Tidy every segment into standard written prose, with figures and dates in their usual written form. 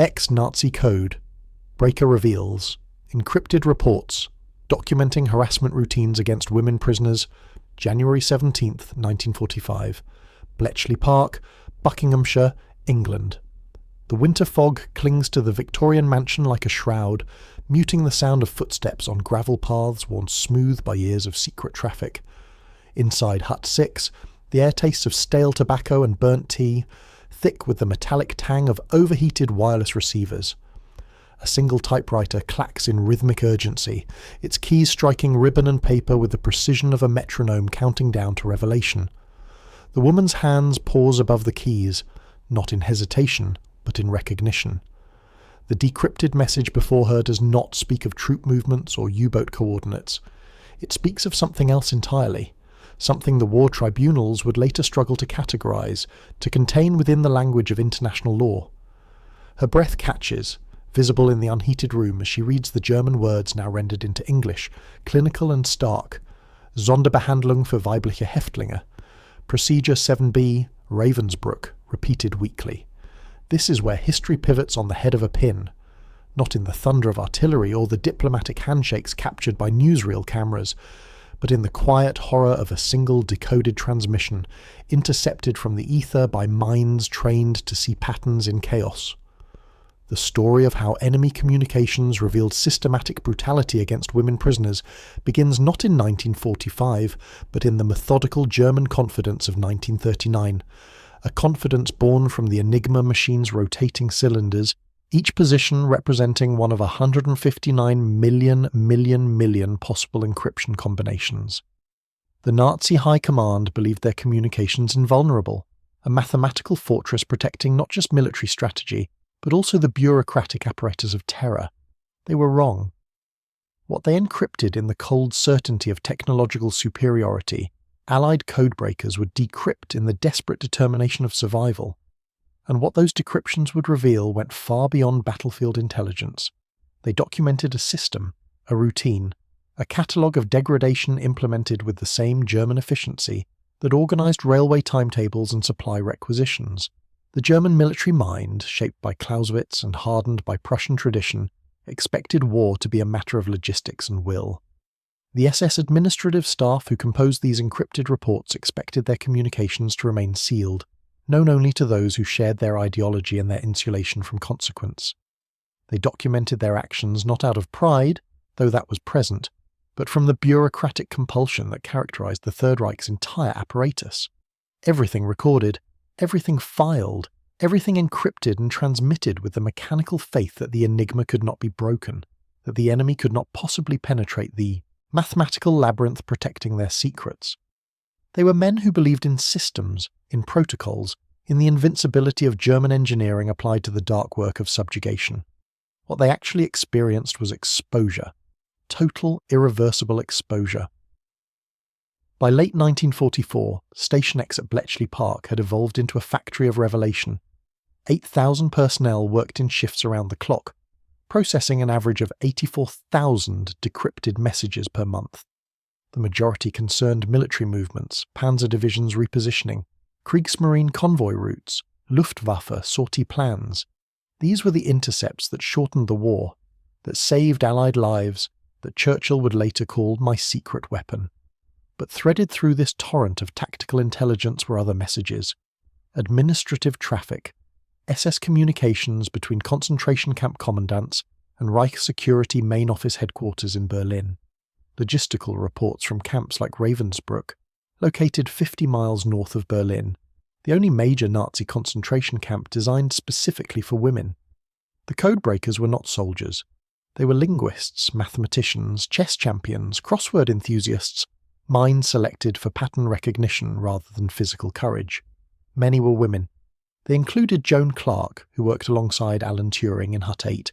Ex-Nazi Code. Breaker reveals. Encrypted reports. Documenting harassment routines against women prisoners. January 17th, 1945. Bletchley Park, Buckinghamshire, England. The winter fog clings to the Victorian mansion like a shroud, muting the sound of footsteps on gravel paths worn smooth by years of secret traffic. Inside Hut 6, the air tastes of stale tobacco and burnt tea, thick with the metallic tang of overheated wireless receivers. A single typewriter clacks in rhythmic urgency, its keys striking ribbon and paper with the precision of a metronome counting down to revelation. The woman's hands pause above the keys, not in hesitation, but in recognition. The decrypted message before her does not speak of troop movements or U-boat coordinates. It speaks of something else entirely, something the war tribunals would later struggle to categorize, to contain within the language of international law. Her breath catches, visible in the unheated room as she reads the German words now rendered into English, clinical and stark. Sonderbehandlung für weibliche Häftlinge. Procedure 7b, Ravensbrück, repeated weekly. This is where history pivots on the head of a pin, not in the thunder of artillery or the diplomatic handshakes captured by newsreel cameras, but in the quiet horror of a single decoded transmission, intercepted from the ether by minds trained to see patterns in chaos. The story of how enemy communications revealed systematic brutality against women prisoners begins not in 1945, but in the methodical German confidence of 1939, a confidence born from the Enigma machine's rotating cylinders, each position representing one of 159 million possible encryption combinations. The Nazi High Command believed their communications invulnerable, a mathematical fortress protecting not just military strategy, but also the bureaucratic apparatus of terror. They were wrong. What they encrypted in the cold certainty of technological superiority, Allied codebreakers would decrypt in the desperate determination of survival. And what those decryptions would reveal went far beyond battlefield intelligence. They documented a system, a routine, a catalogue of degradation implemented with the same German efficiency that organised railway timetables and supply requisitions. The German military mind, shaped by Clausewitz and hardened by Prussian tradition, expected war to be a matter of logistics and will. The SS administrative staff who composed these encrypted reports expected their communications to remain sealed, known only to those who shared their ideology and their insulation from consequence. They documented their actions not out of pride, though that was present, but from the bureaucratic compulsion that characterized the Third Reich's entire apparatus. Everything recorded, everything filed, everything encrypted and transmitted with the mechanical faith that the enigma could not be broken, that the enemy could not possibly penetrate the mathematical labyrinth protecting their secrets. They were men who believed in systems, in protocols, in the invincibility of German engineering applied to the dark work of subjugation. What they actually experienced was exposure, total, irreversible exposure. By late 1944, Station X at Bletchley Park had evolved into a factory of revelation. 8,000 personnel worked in shifts around the clock, processing an average of 84,000 decrypted messages per month. The majority concerned military movements, panzer divisions repositioning, Kriegsmarine convoy routes, Luftwaffe sortie plans. These were the intercepts that shortened the war, that saved Allied lives, that Churchill would later call my secret weapon. But threaded through this torrent of tactical intelligence were other messages. Administrative traffic, SS communications between concentration camp commandants and Reich Security main office headquarters in Berlin. Logistical reports from camps like Ravensbrück, located 50 miles north of Berlin, the only major Nazi concentration camp designed specifically for women. The codebreakers were not soldiers. They were linguists, mathematicians, chess champions, crossword enthusiasts, minds selected for pattern recognition rather than physical courage. Many were women. They included Joan Clark, who worked alongside Alan Turing in Hut 8,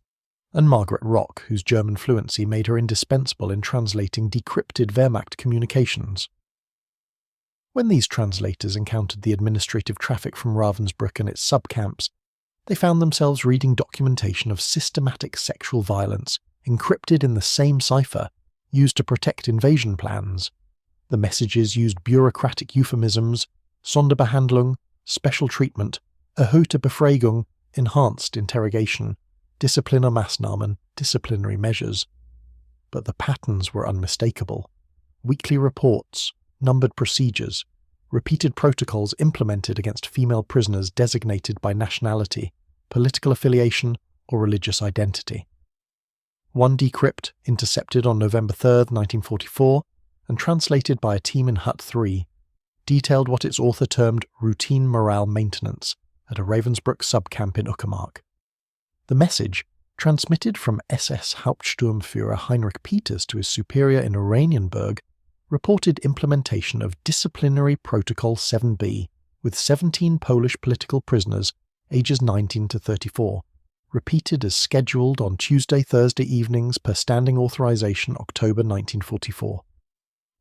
and Margaret Rock, whose German fluency made her indispensable in translating decrypted Wehrmacht communications. When these translators encountered the administrative traffic from Ravensbrück and its subcamps, they found themselves reading documentation of systematic sexual violence, encrypted in the same cipher, used to protect invasion plans. The messages used bureaucratic euphemisms, Sonderbehandlung, special treatment, erhöhte Befragung, enhanced interrogation, Diszipliner-Maßnahmen, disciplinary measures. But the patterns were unmistakable. Weekly reports, numbered procedures, repeated protocols implemented against female prisoners designated by nationality, political affiliation, or religious identity. One decrypt, intercepted on November 3, 1944, and translated by a team in Hut 3, detailed what its author termed routine morale maintenance at a Ravensbrück subcamp in Uckermark. The message, transmitted from SS Hauptsturmführer Heinrich Peters to his superior in Oranienburg, reported implementation of Disciplinary Protocol 7b with 17 Polish political prisoners ages 19 to 34, repeated as scheduled on Tuesday-Thursday evenings per standing authorization October 1944.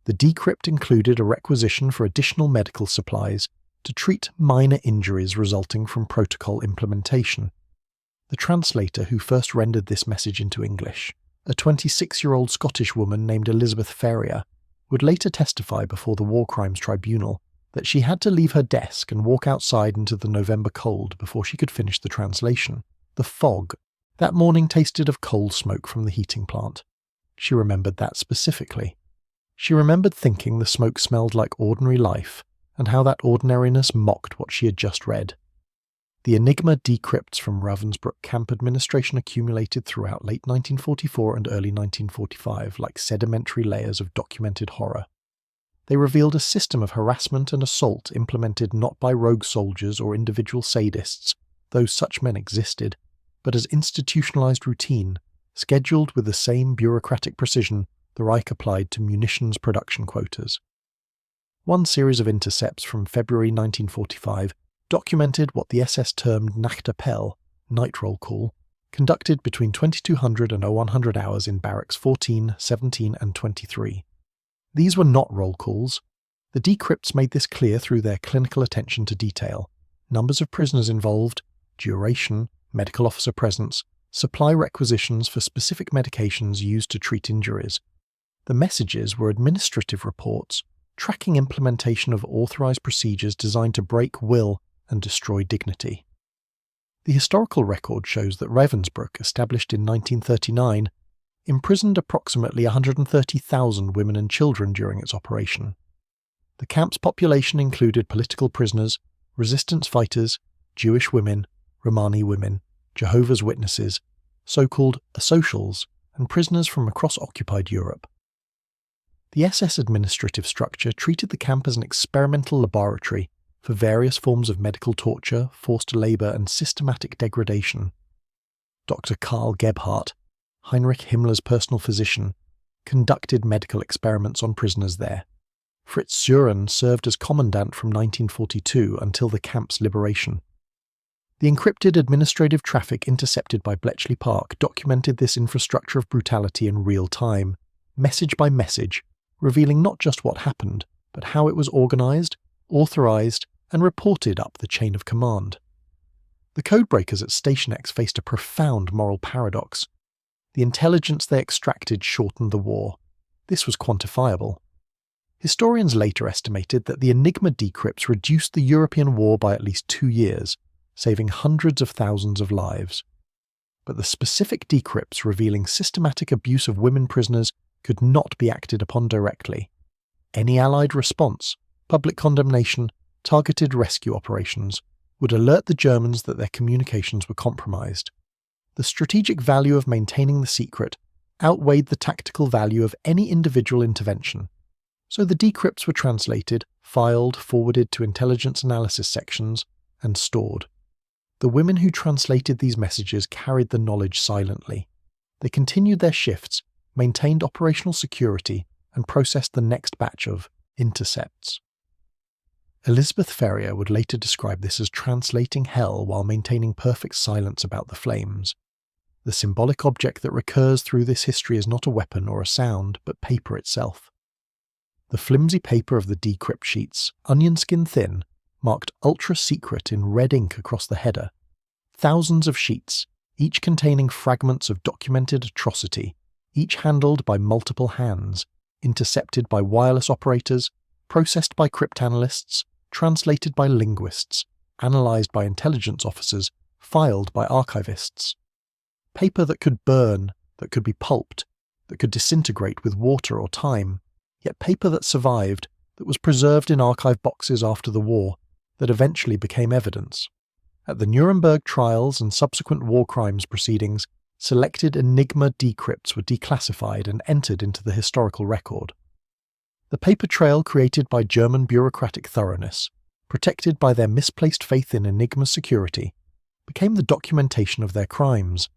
The decrypt included a requisition for additional medical supplies to treat minor injuries resulting from protocol implementation. The translator who first rendered this message into English, a 26-year-old Scottish woman named Elizabeth Ferrier, would later testify before the War Crimes Tribunal that she had to leave her desk and walk outside into the November cold before she could finish the translation. The fog that morning tasted of coal smoke from the heating plant. She remembered that specifically. She remembered thinking the smoke smelled like ordinary life, and how that ordinariness mocked what she had just read. The Enigma decrypts from Ravensbrück camp administration accumulated throughout late 1944 and early 1945 like sedimentary layers of documented horror. They revealed a system of harassment and assault implemented not by rogue soldiers or individual sadists, though such men existed, but as institutionalized routine, scheduled with the same bureaucratic precision the Reich applied to munitions production quotas. One series of intercepts from February 1945 documented what the SS termed Nachtappell, night roll call, conducted between 2200 and 0100 hours in barracks 14, 17 and 23. These were not roll calls. The decrypts made this clear through their clinical attention to detail, numbers of prisoners involved, duration, medical officer presence, supply requisitions for specific medications used to treat injuries. The messages were administrative reports, tracking implementation of authorized procedures designed to break will and destroy dignity. The historical record shows that Ravensbrück, established in 1939, imprisoned approximately 130,000 women and children during its operation. The camp's population included political prisoners, resistance fighters, Jewish women, Romani women, Jehovah's Witnesses, so-called asocials, and prisoners from across occupied Europe. The SS administrative structure treated the camp as an experimental laboratory for various forms of medical torture, forced labour and systematic degradation. Dr. Karl Gebhardt, Heinrich Himmler's personal physician, conducted medical experiments on prisoners there. Fritz Sören served as commandant from 1942 until the camp's liberation. The encrypted administrative traffic intercepted by Bletchley Park documented this infrastructure of brutality in real time, message by message, revealing not just what happened, but how it was organised, authorised, and reported up the chain of command. The codebreakers at Station X faced a profound moral paradox. The intelligence they extracted shortened the war. This was quantifiable. Historians later estimated that the Enigma decrypts reduced the European war by at least 2 years, saving hundreds of thousands of lives. But the specific decrypts revealing systematic abuse of women prisoners could not be acted upon directly. Any Allied response, public condemnation, targeted rescue operations, would alert the Germans that their communications were compromised. The strategic value of maintaining the secret outweighed the tactical value of any individual intervention. So the decrypts were translated, filed, forwarded to intelligence analysis sections, and stored. The women who translated these messages carried the knowledge silently. They continued their shifts, maintained operational security, and processed the next batch of intercepts. Elizabeth Ferrier would later describe this as translating hell while maintaining perfect silence about the flames. The symbolic object that recurs through this history is not a weapon or a sound, but paper itself. The flimsy paper of the decrypt sheets, onion skin thin, marked ultra-secret in red ink across the header. Thousands of sheets, each containing fragments of documented atrocity, each handled by multiple hands, intercepted by wireless operators, processed by cryptanalysts, translated by linguists, analysed by intelligence officers, filed by archivists. Paper that could burn, that could be pulped, that could disintegrate with water or time, yet paper that survived, that was preserved in archive boxes after the war, that eventually became evidence. At the Nuremberg trials and subsequent war crimes proceedings, selected Enigma decrypts were declassified and entered into the historical record. The paper trail created by German bureaucratic thoroughness, protected by their misplaced faith in Enigma's security, became the documentation of their crimes.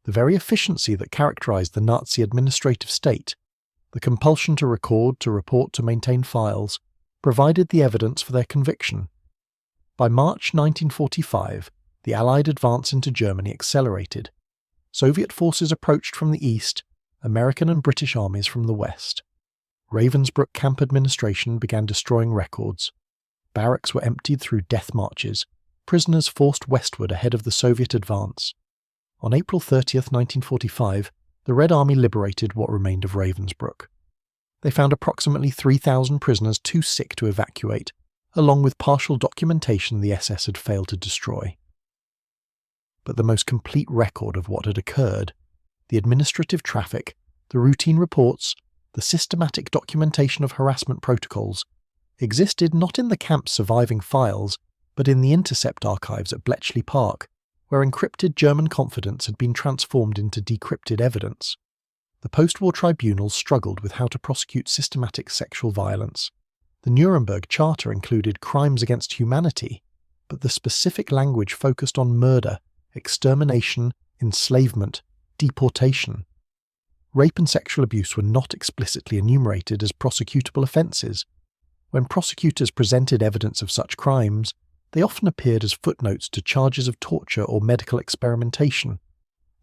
The very efficiency that characterized the Nazi administrative state, the compulsion to record, to report, to maintain files, provided the evidence for their conviction. By March 1945, the Allied advance into Germany accelerated. Soviet forces approached from the east, American and British armies from the west. Ravensbrück camp administration began destroying records. Barracks were emptied through death marches, prisoners forced westward ahead of the Soviet advance. On April 30, 1945, the Red Army liberated what remained of Ravensbrück. They found approximately 3,000 prisoners too sick to evacuate, along with partial documentation the SS had failed to destroy. But the most complete record of what had occurred, the administrative traffic, the routine reports, the systematic documentation of harassment protocols, existed not in the camp's surviving files, but in the intercept archives at Bletchley Park, where encrypted German confidence had been transformed into decrypted evidence. The post-war tribunals struggled with how to prosecute systematic sexual violence. The Nuremberg Charter included crimes against humanity, but the specific language focused on murder, extermination, enslavement, deportation. Rape and sexual abuse were not explicitly enumerated as prosecutable offences. When prosecutors presented evidence of such crimes, they often appeared as footnotes to charges of torture or medical experimentation.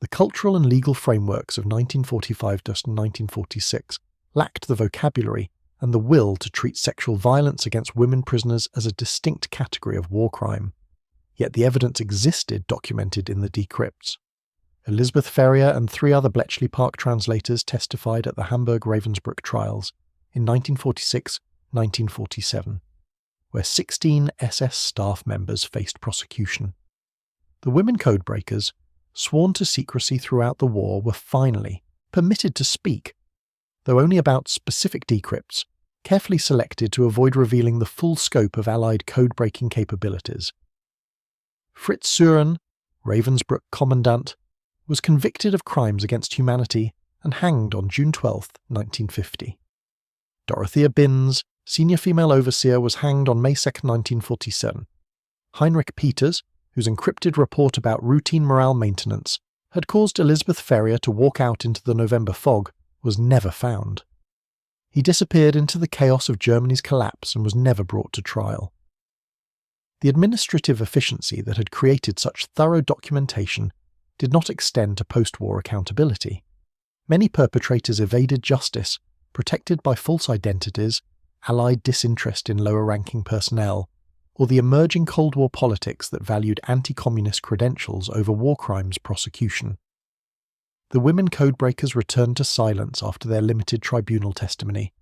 The cultural and legal frameworks of 1945 to 1946 lacked the vocabulary and the will to treat sexual violence against women prisoners as a distinct category of war crime. Yet the evidence existed documented in the decrypts. Elizabeth Ferrier and 3 other Bletchley Park translators testified at the Hamburg-Ravensbrück trials in 1946-1947, where 16 SS staff members faced prosecution. The women codebreakers, sworn to secrecy throughout the war, were finally permitted to speak, though only about specific decrypts, carefully selected to avoid revealing the full scope of Allied code-breaking capabilities. Fritz Suren, Ravensbrück commandant, was convicted of crimes against humanity and hanged on June 12, 1950. Dorothea Binns, senior female overseer, was hanged on May 2, 1947. Heinrich Peters, whose encrypted report about routine morale maintenance had caused Elizabeth Ferrier to walk out into the November fog, was never found. He disappeared into the chaos of Germany's collapse and was never brought to trial. The administrative efficiency that had created such thorough documentation did not extend to post-war accountability. Many perpetrators evaded justice, protected by false identities, Allied disinterest in lower-ranking personnel, or the emerging Cold War politics that valued anti-communist credentials over war crimes prosecution. The women codebreakers returned to silence after their limited tribunal testimony.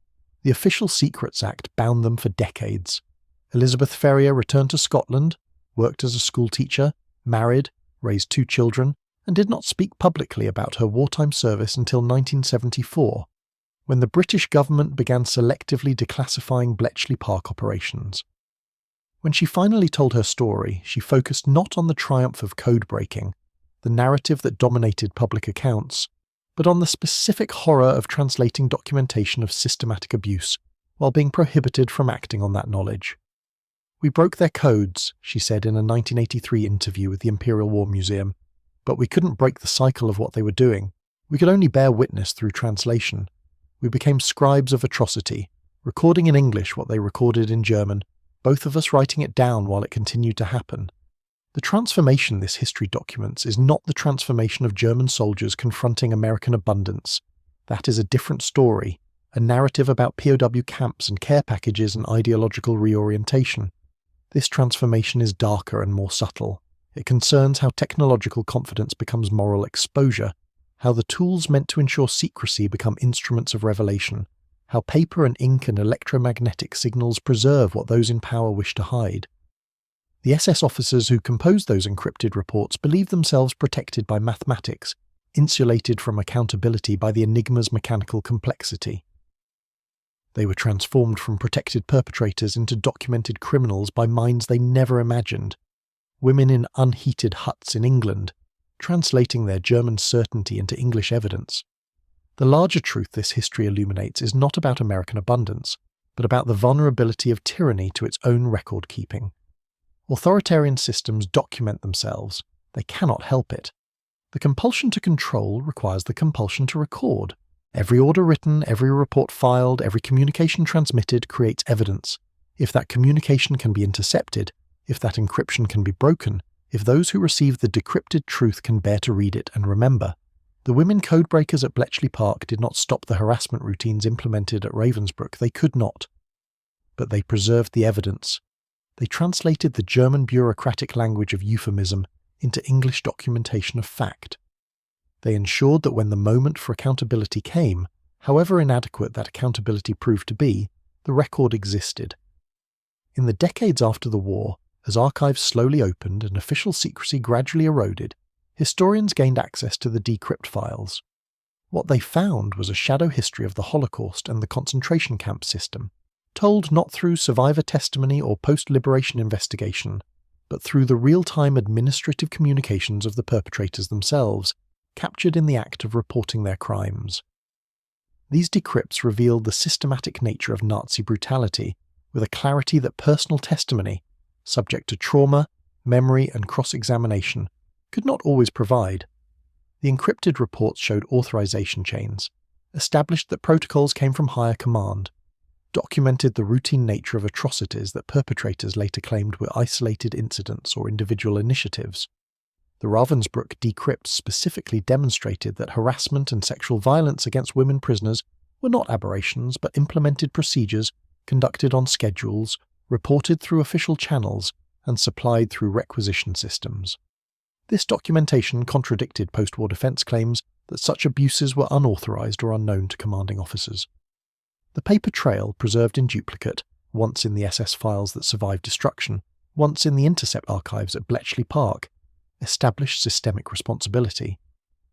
The Official Secrets Act bound them for decades. Elizabeth Ferrier returned to Scotland, worked as a schoolteacher, married, raised 2 children, and did not speak publicly about her wartime service until 1974, when the British government began selectively declassifying Bletchley Park operations. When she finally told her story, she focused not on the triumph of code-breaking, the narrative that dominated public accounts, but on the specific horror of translating documentation of systematic abuse while being prohibited from acting on that knowledge. "We broke their codes," she said in a 1983 interview with the Imperial War Museum, "but we couldn't break the cycle of what they were doing. We could only bear witness through translation. We became scribes of atrocity, recording in English what they recorded in German, both of us writing it down while it continued to happen. The transformation this history documents is not the transformation of German soldiers confronting American abundance. That is a different story, a narrative about POW camps and care packages and ideological reorientation. This transformation is darker and more subtle. It concerns how technological confidence becomes moral exposure, how the tools meant to ensure secrecy become instruments of revelation, how paper and ink and electromagnetic signals preserve what those in power wish to hide. The SS officers who composed those encrypted reports believed themselves protected by mathematics, insulated from accountability by the enigma's mechanical complexity. They were transformed from protected perpetrators into documented criminals by minds they never imagined. Women in unheated huts in England, translating their German certainty into English evidence. The larger truth this history illuminates is not about American abundance, but about the vulnerability of tyranny to its own record-keeping. Authoritarian systems document themselves. They cannot help it. The compulsion to control requires the compulsion to record. Every order written, every report filed, every communication transmitted creates evidence. If that communication can be intercepted, if that encryption can be broken, if those who receive the decrypted truth can bear to read it and remember. The women codebreakers at Bletchley Park did not stop the harassment routines implemented at Ravensbrück. They could not. But they preserved the evidence. They translated the German bureaucratic language of euphemism into English documentation of fact. They ensured that when the moment for accountability came, however inadequate that accountability proved to be, the record existed. In the decades after the war, as archives slowly opened and official secrecy gradually eroded, historians gained access to the decrypt files. What they found was a shadow history of the Holocaust and the concentration camp system, told not through survivor testimony or post-liberation investigation, but through the real-time administrative communications of the perpetrators themselves, captured in the act of reporting their crimes. These decrypts revealed the systematic nature of Nazi brutality, with a clarity that personal testimony, subject to trauma, memory, and cross-examination, could not always provide. The encrypted reports showed authorization chains, established that protocols came from higher command, documented the routine nature of atrocities that perpetrators later claimed were isolated incidents or individual initiatives. The Ravensbrück decrypts specifically demonstrated that harassment and sexual violence against women prisoners were not aberrations but implemented procedures conducted on schedules, reported through official channels, and supplied through requisition systems. This documentation contradicted post-war defense claims that such abuses were unauthorized or unknown to commanding officers. The paper trail, preserved in duplicate, once in the SS files that survived destruction, once in the Intercept archives at Bletchley Park, established systemic responsibility.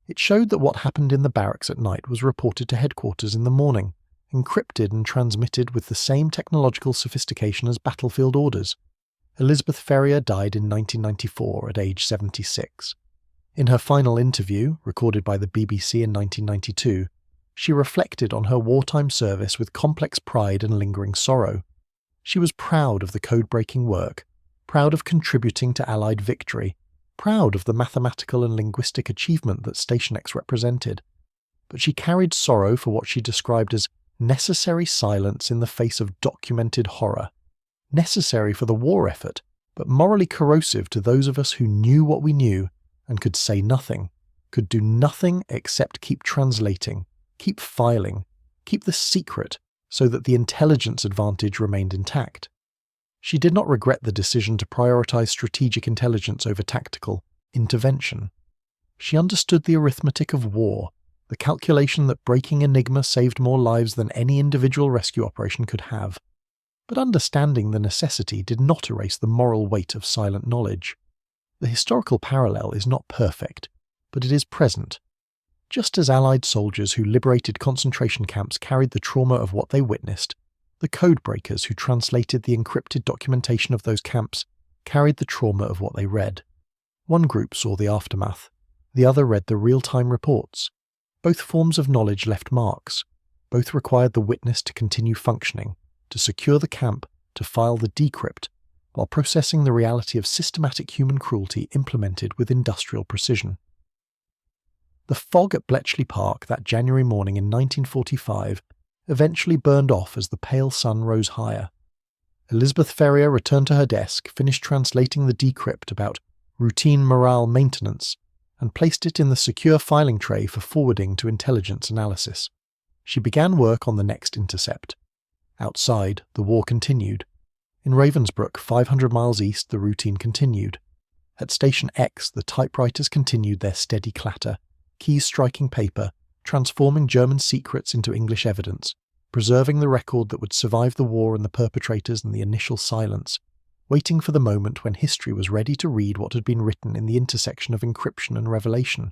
It showed that what happened in the barracks at night was reported to headquarters in the morning, encrypted and transmitted with the same technological sophistication as battlefield orders. Elizabeth Ferrier died in 1994 at age 76. In her final interview, recorded by the BBC in 1992, she reflected on her wartime service with complex pride and lingering sorrow. She was proud of the code-breaking work, proud of contributing to Allied victory, proud of the mathematical and linguistic achievement that Station X represented. But she carried sorrow for what she described as necessary silence in the face of documented horror. Necessary for the war effort, but morally corrosive to those of us who knew what we knew and could say nothing, could do nothing except keep translating, keep filing, keep the secret so that the intelligence advantage remained intact. She did not regret the decision to prioritize strategic intelligence over tactical intervention. She understood the arithmetic of war, the calculation that breaking Enigma saved more lives than any individual rescue operation could have. But understanding the necessity did not erase the moral weight of silent knowledge. The historical parallel is not perfect, but it is present. Just as Allied soldiers who liberated concentration camps carried the trauma of what they witnessed, the codebreakers who translated the encrypted documentation of those camps carried the trauma of what they read. One group saw the aftermath, the other read the real-time reports. Both forms of knowledge left marks. Both required the witness to continue functioning, to secure the camp, to file the decrypt, while processing the reality of systematic human cruelty implemented with industrial precision. The fog at Bletchley Park that January morning in 1945 eventually burned off as the pale sun rose higher. Elizabeth Ferrier returned to her desk, finished translating the decrypt about routine morale maintenance, and placed it in the secure filing tray for forwarding to intelligence analysis. She began work on the next intercept. Outside, the war continued. In Ravensbrück, 500 miles east, the routine continued. At Station X, the typewriters continued their steady clatter, keys striking paper, transforming German secrets into English evidence, preserving the record that would survive the war and the perpetrators and the initial silence, waiting for the moment when history was ready to read what had been written in the intersection of encryption and revelation.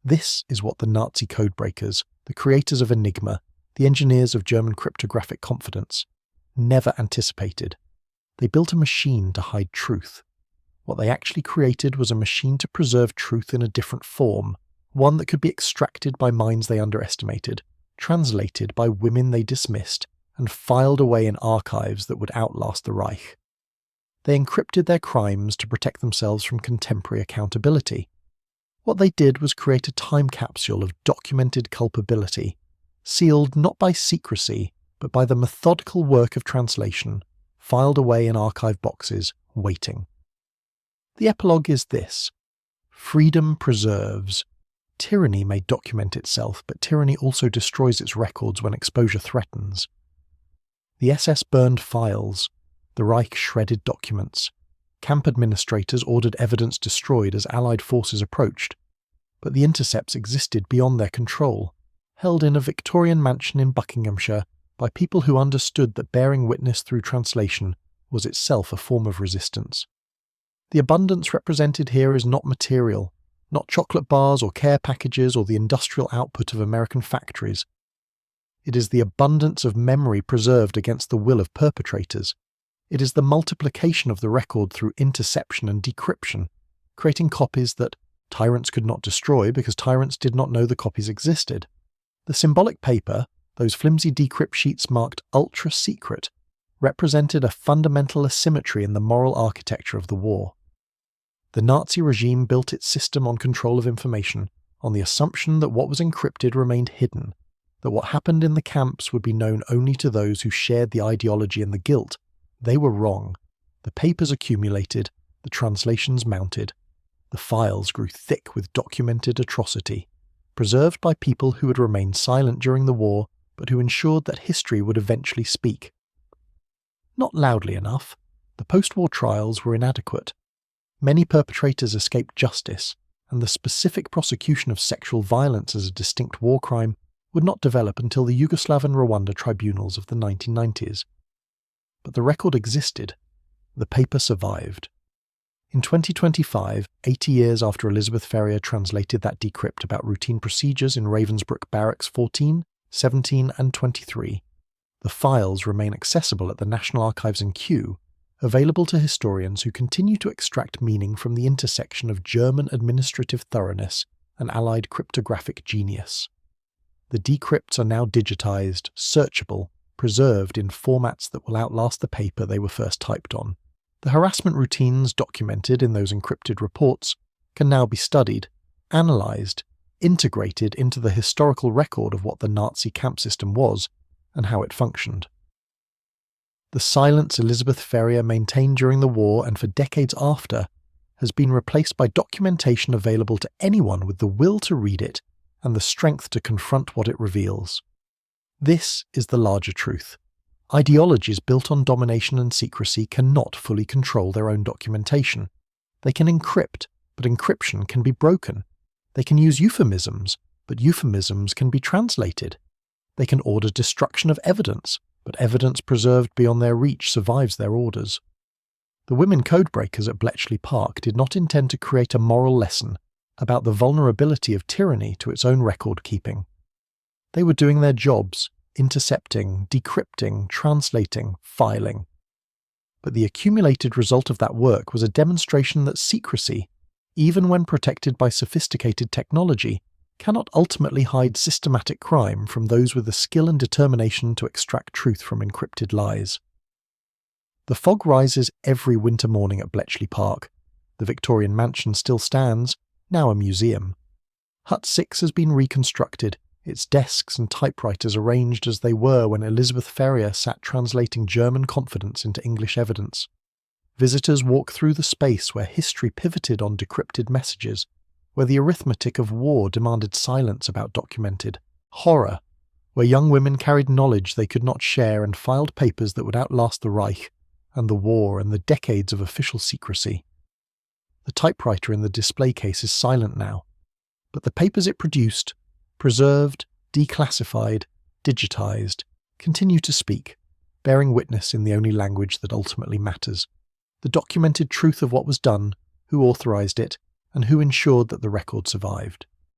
This is what the Nazi codebreakers, the creators of Enigma, the engineers of German cryptographic confidence, never anticipated. They built a machine to hide truth. What they actually created was a machine to preserve truth in a different form, one that could be extracted by minds they underestimated, translated by women they dismissed, and filed away in archives that would outlast the Reich. They encrypted their crimes to protect themselves from contemporary accountability. What they did was create a time capsule of documented culpability, sealed not by secrecy, but by the methodical work of translation, filed away in archive boxes, waiting. The epilogue is this: freedom preserves. Tyranny may document itself, but tyranny also destroys its records when exposure threatens. The SS burned files. The Reich shredded documents. Camp administrators ordered evidence destroyed as Allied forces approached. But the intercepts existed beyond their control, held in a Victorian mansion in Buckinghamshire by people who understood that bearing witness through translation was itself a form of resistance. The abundance represented here is not material, not chocolate bars or care packages or the industrial output of American factories. It is the abundance of memory preserved against the will of perpetrators. It is the multiplication of the record through interception and decryption, creating copies that tyrants could not destroy because tyrants did not know the copies existed. The symbolic paper, those flimsy decrypt sheets marked ultra-secret, represented a fundamental asymmetry in the moral architecture of the war. The Nazi regime built its system on control of information, on the assumption that what was encrypted remained hidden, that what happened in the camps would be known only to those who shared the ideology and the guilt. They were wrong. The papers accumulated, the translations mounted. The files grew thick with documented atrocity, preserved by people who had remained silent during the war, but who ensured that history would eventually speak. Not loudly enough. The post-war trials were inadequate. Many perpetrators escaped justice, and the specific prosecution of sexual violence as a distinct war crime would not develop until the Yugoslav and Rwanda tribunals of the 1990s. But the record existed. The paper survived. In 2025, 80 years after Elizabeth Ferrier translated that decrypt about routine procedures in Ravensbrück Barracks 14, 17 and 23, the files remain accessible at the National Archives in Kew, available to historians who continue to extract meaning from the intersection of German administrative thoroughness and Allied cryptographic genius. The decrypts are now digitized, searchable, preserved in formats that will outlast the paper they were first typed on. The harassment routines documented in those encrypted reports can now be studied, analysed, integrated into the historical record of what the Nazi camp system was and how it functioned. The silence Elizabeth Ferrier maintained during the war and for decades after has been replaced by documentation available to anyone with the will to read it and the strength to confront what it reveals. This is the larger truth. Ideologies built on domination and secrecy cannot fully control their own documentation. They can encrypt, but encryption can be broken. They can use euphemisms, but euphemisms can be translated. They can order destruction of evidence, but evidence preserved beyond their reach survives their orders. The women codebreakers at Bletchley Park did not intend to create a moral lesson about the vulnerability of tyranny to its own record-keeping. They were doing their jobs, intercepting, decrypting, translating, filing. But the accumulated result of that work was a demonstration that secrecy, even when protected by sophisticated technology, cannot ultimately hide systematic crime from those with the skill and determination to extract truth from encrypted lies. The fog rises every winter morning at Bletchley Park. The Victorian mansion still stands, now a museum. Hut 6 has been reconstructed, its desks and typewriters arranged as they were when Elizabeth Ferrier sat translating German confidence into English evidence. Visitors walk through the space where history pivoted on decrypted messages, where the arithmetic of war demanded silence about documented horror, where young women carried knowledge they could not share and filed papers that would outlast the Reich and the war and the decades of official secrecy. The typewriter in the display case is silent now, but the papers it produced, preserved, declassified, digitized, continue to speak, bearing witness in the only language that ultimately matters. The the documented truth of what was done, who authorised it, and who ensured that the record survived.